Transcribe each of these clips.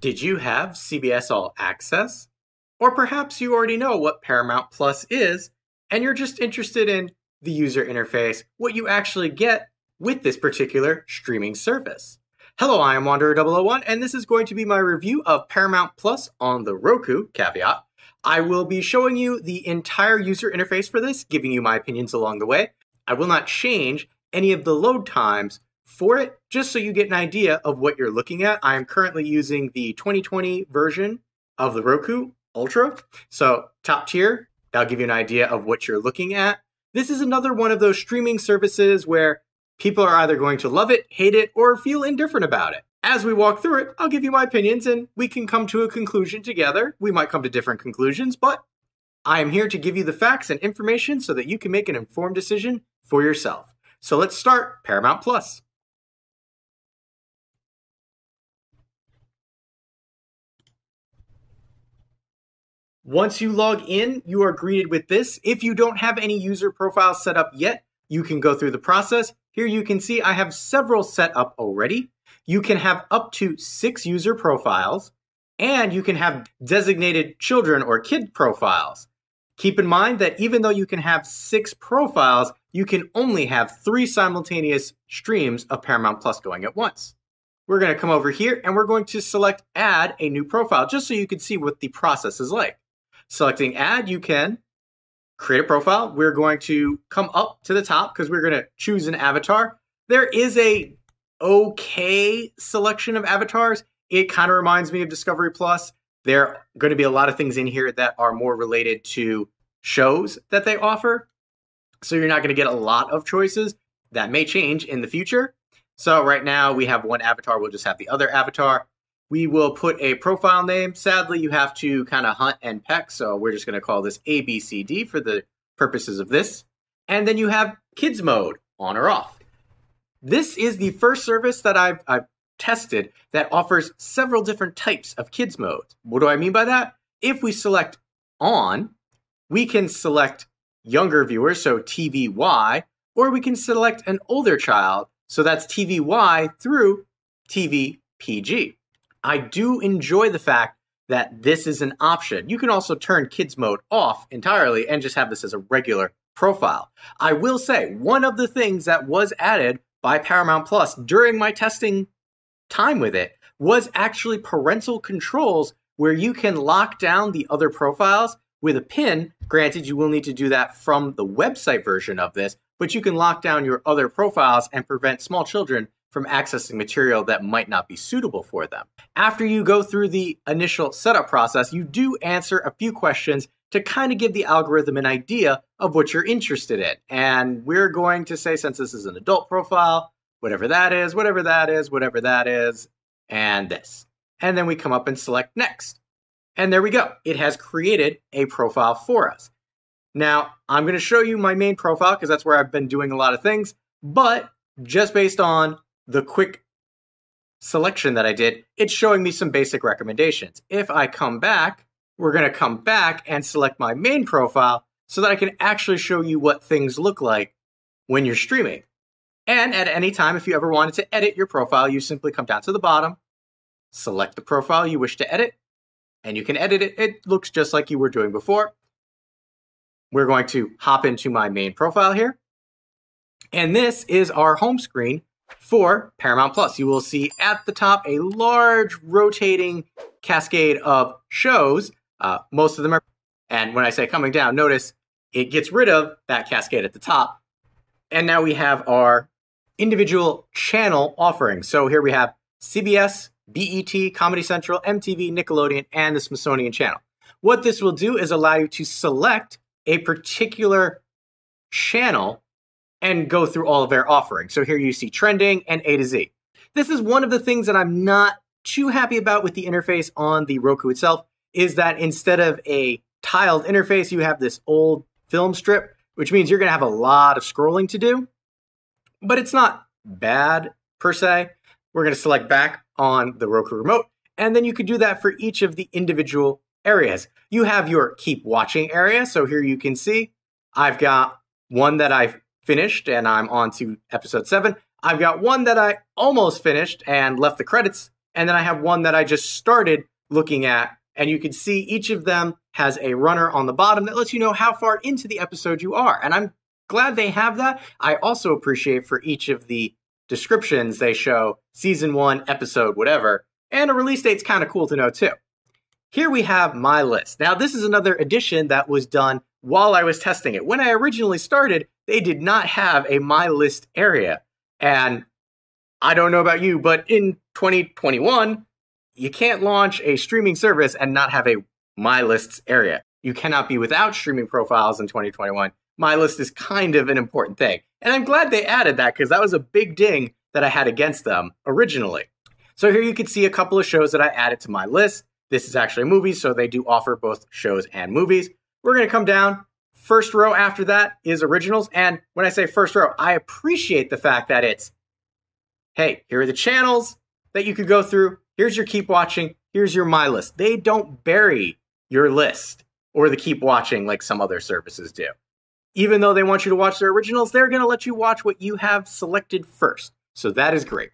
Did you have CBS All Access? Or perhaps you already know what Paramount Plus is, and you're just interested in the user interface, what you actually get with this particular streaming service. Hello, I am Wanderer001, and this is going to be my review of Paramount Plus on the Roku, caveat. I will be showing you the entire user interface for this, giving you my opinions along the way. I will not change any of the load times for it, just so you get an idea of what you're looking at. I am currently using the 2020 version of the Roku Ultra. So top tier, that'll give you an idea of what you're looking at. This is another one of those streaming services where people are either going to love it, hate it, or feel indifferent about it. As we walk through it, I'll give you my opinions and we can come to a conclusion together. We might come to different conclusions, but I am here to give you the facts and information so that you can make an informed decision for yourself. So let's start Paramount Plus. Once you log in, you are greeted with this. If you don't have any user profiles set up yet, you can go through the process. Here you can see I have several set up already. You can have up to 6 user profiles, and you can have designated children or kid profiles. Keep in mind that even though you can have 6 profiles, you can only have 3 simultaneous streams of Paramount Plus going at once. We're going to come over here and we're going to select Add a New Profile, just so you can see what the process is like. Selecting Add, you can create a profile. We're going to come up to the top because we're going to choose an avatar. There is a okay selection of avatars. It kind of reminds me of Discovery Plus. There are going to be a lot of things in here that are more related to shows that they offer. So you're not going to get a lot of choices. That may change in the future. So right now we have one avatar. We'll just have the other avatar. We will put a profile name. Sadly, you have to kind of hunt and peck, so we're just going to call this ABCD for the purposes of this. And then you have kids mode, on or off. This is the first service that I've tested that offers several different types of kids modes. What do I mean by that? If we select on, we can select younger viewers, so TVY, or we can select an older child, so that's TVY through TVPG. I do enjoy the fact that this is an option. You can also turn kids mode off entirely and just have this as a regular profile. I will say one of the things that was added by Paramount Plus during my testing time with it was actually parental controls where you can lock down the other profiles with a pin. Granted, you will need to do that from the website version of this, but you can lock down your other profiles and prevent small children from accessing material that might not be suitable for them. After you go through the initial setup process, you do answer a few questions to kind of give the algorithm an idea of what you're interested in. And we're going to say, since this is an adult profile, whatever that is, whatever that is, whatever that is, and this. And then we come up and select next. And there we go. It has created a profile for us. Now, I'm going to show you my main profile because that's where I've been doing a lot of things, but just based on the quick selection that I did, it's showing me some basic recommendations. If I come back, we're going to come back and select my main profile so that I can actually show you what things look like when you're streaming. And at any time, if you ever wanted to edit your profile, you simply come down to the bottom, select the profile you wish to edit, and you can edit it. It looks just like you were doing before. We're going to hop into my main profile here. And this is our home screen for Paramount Plus. You will see at the top a large rotating cascade of shows. Most of them are, and when I say coming down, notice it gets rid of that cascade at the top. And now we have our individual channel offerings. So here we have CBS, BET, Comedy Central, MTV, Nickelodeon, and the Smithsonian Channel. What this will do is allow you to select a particular channel and go through all of their offerings. So here you see trending and A to Z. This is one of the things that I'm not too happy about with the interface on the Roku itself, is that instead of a tiled interface, you have this old film strip, which means you're gonna have a lot of scrolling to do, but it's not bad per se. We're gonna select back on the Roku remote, and then you could do that for each of the individual areas. You have your keep watching area. So here you can see I've got one that I've finished and I'm on to episode 7. I've got one that I almost finished and left the credits And then I have one that I just started looking at, and you can see each of them has a runner on the bottom that lets you know how far into the episode you are. And I'm glad they have that. I also appreciate for each of the descriptions they show season 1, episode, whatever, and a release date's kind of cool to know too. Here we have my list. Now, this is another addition that was done while I was testing it. When I originally started, they did not have a my list area. And I don't know about you, but in 2021, you can't launch a streaming service and not have a my lists area. You cannot be without streaming profiles in 2021. My list is kind of an important thing. And I'm glad they added that because that was a big ding that I had against them originally. So here you can see a couple of shows that I added to my list. This is actually movies, so they do offer both shows and movies. We're going to come down. First row after that is originals. And when I say first row, I appreciate the fact that it's, hey, here are the channels that you could go through. Here's your keep watching. Here's your my list. They don't bury your list or the keep watching like some other services do. Even though they want you to watch their originals, they're going to let you watch what you have selected first. So that is great.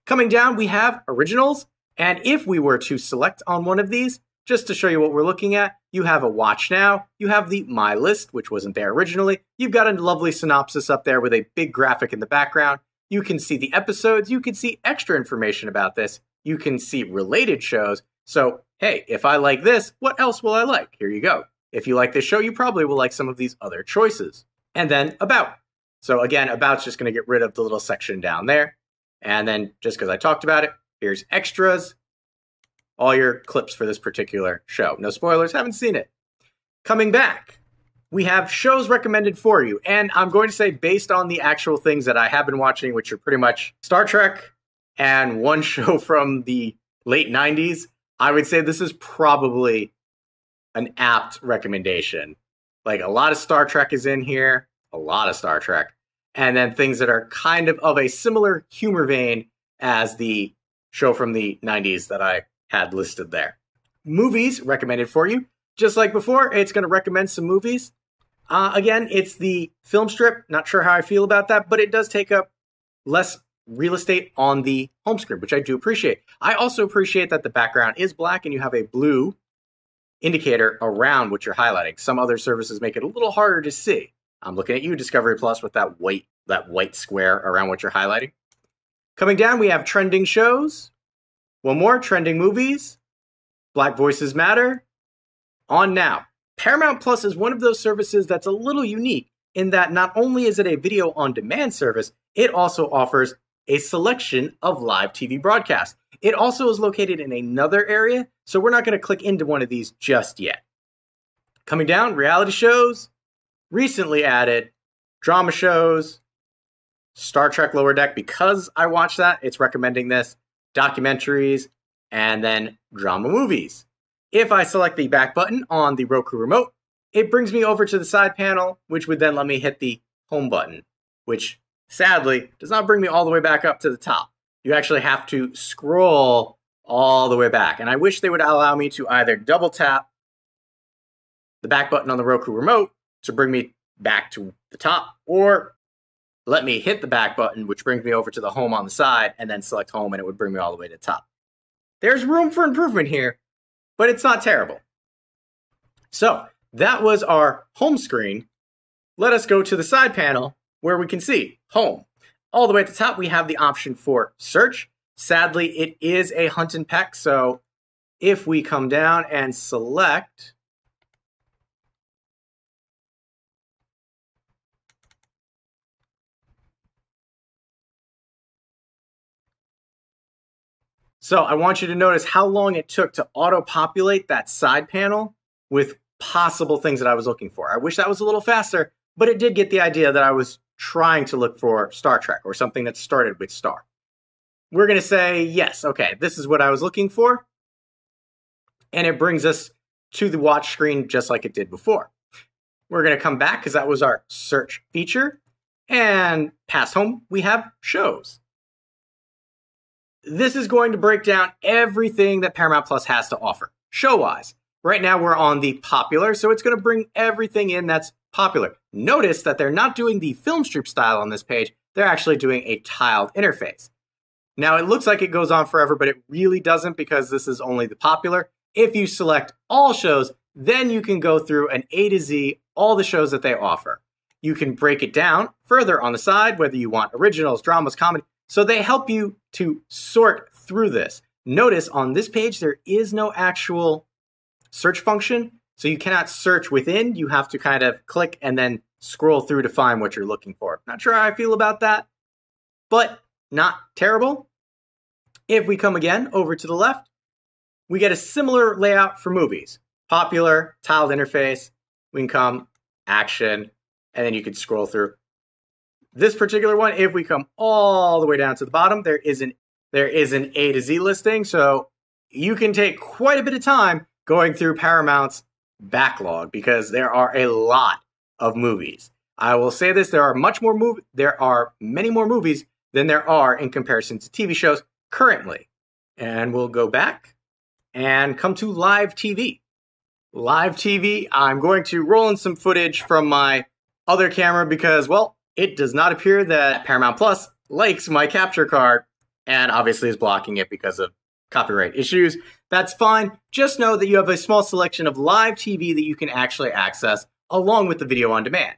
Coming down, we have originals. And if we were to select on one of these, just to show you what we're looking at, you have a watch now. You have the my list, which wasn't there originally. You've got a lovely synopsis up there with a big graphic in the background. You can see the episodes. You can see extra information about this. You can see related shows. So, hey, if I like this, what else will I like? Here you go. If you like this show, you probably will like some of these other choices. And then about. So again, about's just going to get rid of the little section down there. And then just because I talked about it, here's extras. All your clips for this particular show. No spoilers, haven't seen it. Coming back, we have shows recommended for you. And I'm going to say based on the actual things that I have been watching, which are pretty much Star Trek and one show from the late 90s, I would say this is probably an apt recommendation. Like a lot of Star Trek is in here, a lot of Star Trek, and then things that are kind of a similar humor vein as the show from the 90s that I had listed there. Movies recommended for you. Just like before, it's going to recommend some movies. Again, it's the film strip. Not sure how I feel about that, but it does take up less real estate on the home screen, which I do appreciate. I also appreciate that the background is black and you have a blue indicator around what you're highlighting. Some other services make it a little harder to see. I'm looking at you, Discovery Plus, with that white square around what you're highlighting. Coming down, we have trending shows. One more, trending movies. Black Voices Matter. On now. Paramount Plus is one of those services that's a little unique in that not only is it a video on demand service, it also offers a selection of live TV broadcasts. It also is located in another area, so we're not going to click into one of these just yet. Coming down, reality shows, recently added, drama shows, Star Trek Lower Deck, because I watched that, it's recommending this, documentaries, and then drama movies. If I select the back button on the Roku remote, it brings me over to the side panel, which would then let me hit the home button, which sadly does not bring me all the way back up to the top. You actually have to scroll all the way back. And I wish they would allow me to either double tap the back button on the Roku remote to bring me back to the top, or let me hit the back button, which brings me over to the home on the side, and then select home, and it would bring me all the way to the top. There's room for improvement here, but it's not terrible. So that was our home screen. Let us go to the side panel where we can see home. All the way at the top, we have the option for search. Sadly, it is a hunt and peck, so if we come down and select So I want you to notice how long it took to auto-populate that side panel with possible things that I was looking for. I wish that was a little faster, but it did get the idea that I was trying to look for Star Trek or something that started with Star. We're going to say, yes, okay, this is what I was looking for. And it brings us to the watch screen just like it did before. We're going to come back because that was our search feature. And past home, we have shows. This is going to break down everything that Paramount Plus has to offer, show-wise. Right now, we're on the popular, so it's going to bring everything in that's popular. Notice that they're not doing the film strip style on this page. They're actually doing a tiled interface. Now, it looks like it goes on forever, but it really doesn't because this is only the popular. If you select all shows, then you can go through an A to Z, all the shows that they offer. You can break it down further on the side, whether you want originals, dramas, comedy. So they help you to sort through this. Notice on this page, there is no actual search function. So you cannot search within. You have to kind of click and then scroll through to find what you're looking for. Not sure how I feel about that, but not terrible. If we come again over to the left, we get a similar layout for movies. Popular, tiled interface, we can come, action, and then you can scroll through. This particular one, if we come all the way down to the bottom, there is an A to Z listing, so you can take quite a bit of time going through Paramount's backlog because there are a lot of movies. I will say this, there are many more movies than there are in comparison to TV shows currently. And we'll go back and come to live TV. Live TV, I'm going to roll in some footage from my other camera because, well, it does not appear that Paramount Plus likes my capture card and obviously is blocking it because of copyright issues. That's fine. Just know that you have a small selection of live TV that you can actually access along with the video on demand.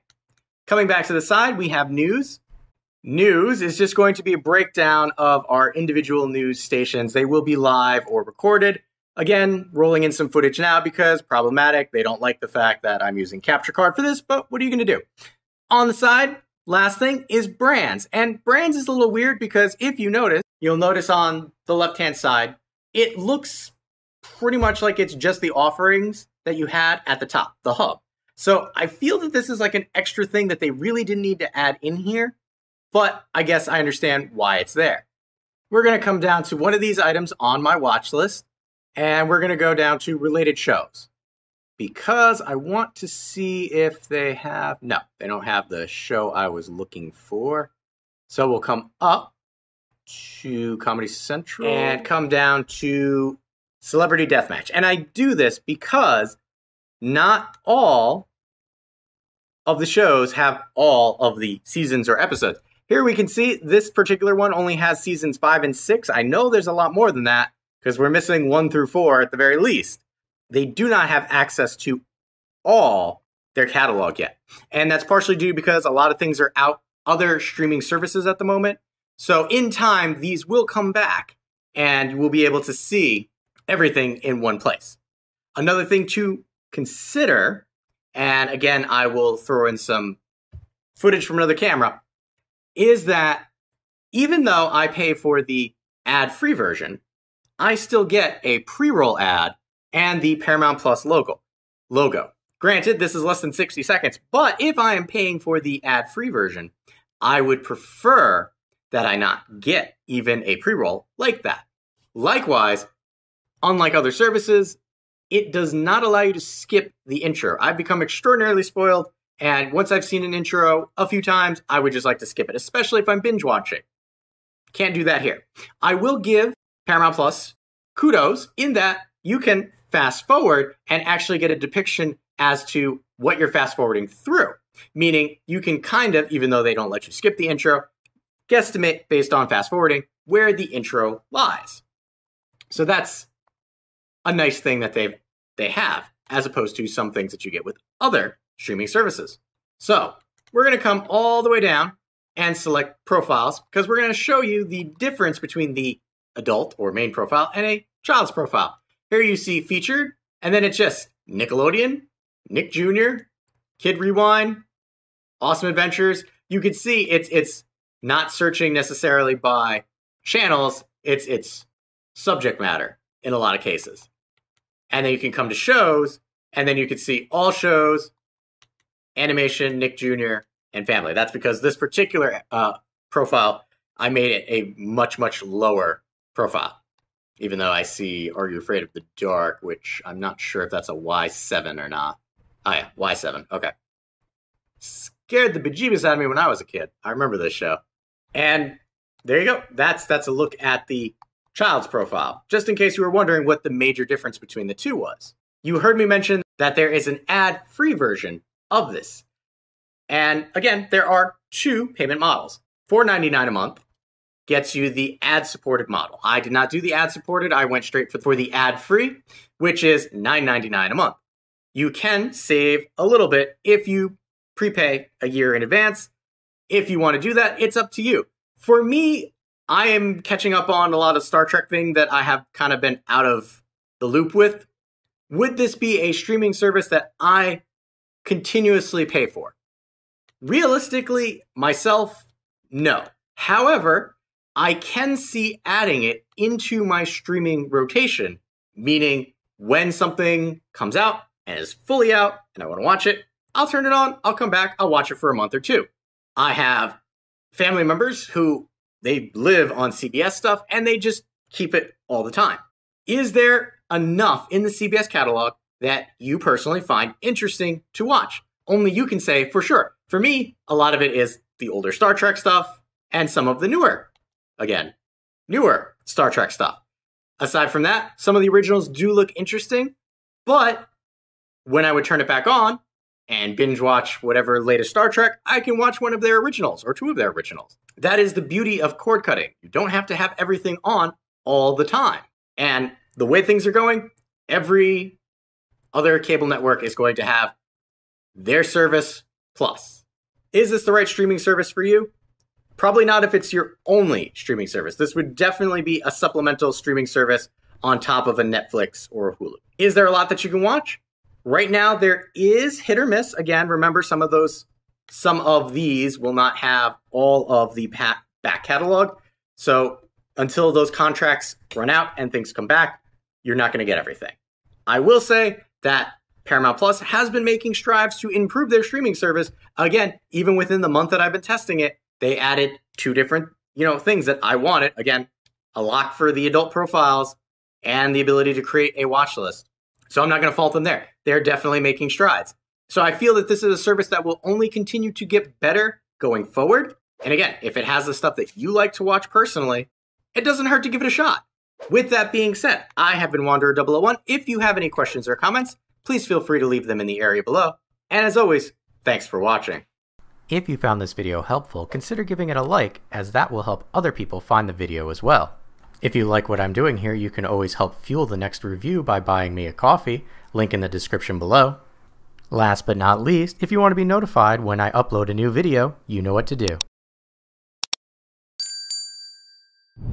Coming back to the side, we have news. News is just going to be a breakdown of our individual news stations. They will be live or recorded. Again, rolling in some footage now because problematic. They don't like the fact that I'm using capture card for this, but what are you going to do? On the side, last thing is brands. And brands is a little weird because if you notice, you'll notice on the left-hand side, it looks pretty much like it's just the offerings that you had at the top, the hub. So I feel that this is like an extra thing that they really didn't need to add in here, but I guess I understand why it's there. We're going to come down to one of these items on my watch list, and we're going to go down to related shows because I want to see if they have, no, they don't have the show I was looking for. So we'll come up to Comedy Central and come down to Celebrity Deathmatch. And I do this because not all of the shows have all of the seasons or episodes. Here we can see this particular one only has seasons 5 and 6. I know there's a lot more than that because we're missing 1 through 4 at the very least. They do not have access to all their catalog yet. And that's partially due because a lot of things are out other streaming services at the moment. So in time, these will come back and you will be able to see everything in one place. Another thing to consider, and again, I will throw in some footage from another camera, is that even though I pay for the ad-free version, I still get a pre-roll ad and the Paramount Plus logo. Granted, this is less than 60 seconds, but if I am paying for the ad-free version, I would prefer that I not get even a pre-roll like that. Likewise, unlike other services, it does not allow you to skip the intro. I've become extraordinarily spoiled, and once I've seen an intro a few times, I would just like to skip it, especially if I'm binge watching. Can't do that here. I will give Paramount Plus kudos in that you can fast forward and actually get a depiction as to what you're fast forwarding through. Meaning you can kind of, even though they don't let you skip the intro, guesstimate based on fast forwarding where the intro lies. So that's a nice thing that they have, as opposed to some things that you get with other streaming services. So we're going to come all the way down and select profiles because we're going to show you the difference between the adult or main profile and a child's profile. Here you see featured, and then it's just Nickelodeon, Nick Jr., Kid Rewind, Awesome Adventures. You can see it's not searching necessarily by channels, it's subject matter in a lot of cases. And then you can come to shows, and then you can see all shows, animation, Nick Jr., and family. That's because this particular profile, I made it a much, much lower profile. Even though I see Are You Afraid of the Dark, which I'm not sure if that's a Y7 or not. Oh yeah, Y7, okay. Scared the bejeebus out of me when I was a kid. I remember this show. And there you go. That's a look at the child's profile, just in case you were wondering what the major difference between the two was. You heard me mention that there is an ad-free version of this. And again, there are two payment models, $4.99 a month gets you the ad-supported model. I did not do the ad-supported. I went straight for the ad-free, which is $9.99 a month. You can save a little bit if you prepay a year in advance. If you want to do that, it's up to you. For me, I am catching up on a lot of Star Trek thing that I have kind of been out of the loop with. Would this be a streaming service that I continuously pay for? Realistically, myself, no. However, I can see adding it into my streaming rotation, meaning when something comes out and is fully out and I want to watch it, I'll turn it on, I'll come back, I'll watch it for a month or two. I have family members who they live on CBS stuff and they just keep it all the time. Is there enough in the CBS catalog that you personally find interesting to watch? Only you can say for sure. For me, a lot of it is the older Star Trek stuff and some of the newer Star Trek stuff. Aside from that, some of the originals do look interesting, but when I would turn it back on and binge watch whatever latest Star Trek, I can watch one of their originals or two of their originals. That is the beauty of cord cutting. You don't have to have everything on all the time. And the way things are going, every other cable network is going to have their service plus. Is this the right streaming service for you? Probably not if it's your only streaming service. This would definitely be a supplemental streaming service on top of a Netflix or a Hulu. Is there a lot that you can watch? Right now, there is hit or miss. Again, remember some of these will not have all of the back catalog. So until those contracts run out and things come back, you're not going to get everything. I will say that Paramount Plus has been making strides to improve their streaming service. Again, even within the month that I've been testing it, they added two different, things that I wanted. Again, a lock for the adult profiles and the ability to create a watch list. So I'm not going to fault them there. They're definitely making strides. So I feel that this is a service that will only continue to get better going forward. And again, if it has the stuff that you like to watch personally, it doesn't hurt to give it a shot. With that being said, I have been Wanderer001. If you have any questions or comments, please feel free to leave them in the area below. And as always, thanks for watching. If you found this video helpful, consider giving it a like, as that will help other people find the video as well. If you like what I'm doing here, you can always help fuel the next review by buying me a coffee, link in the description below. Last but not least, if you want to be notified when I upload a new video, you know what to do.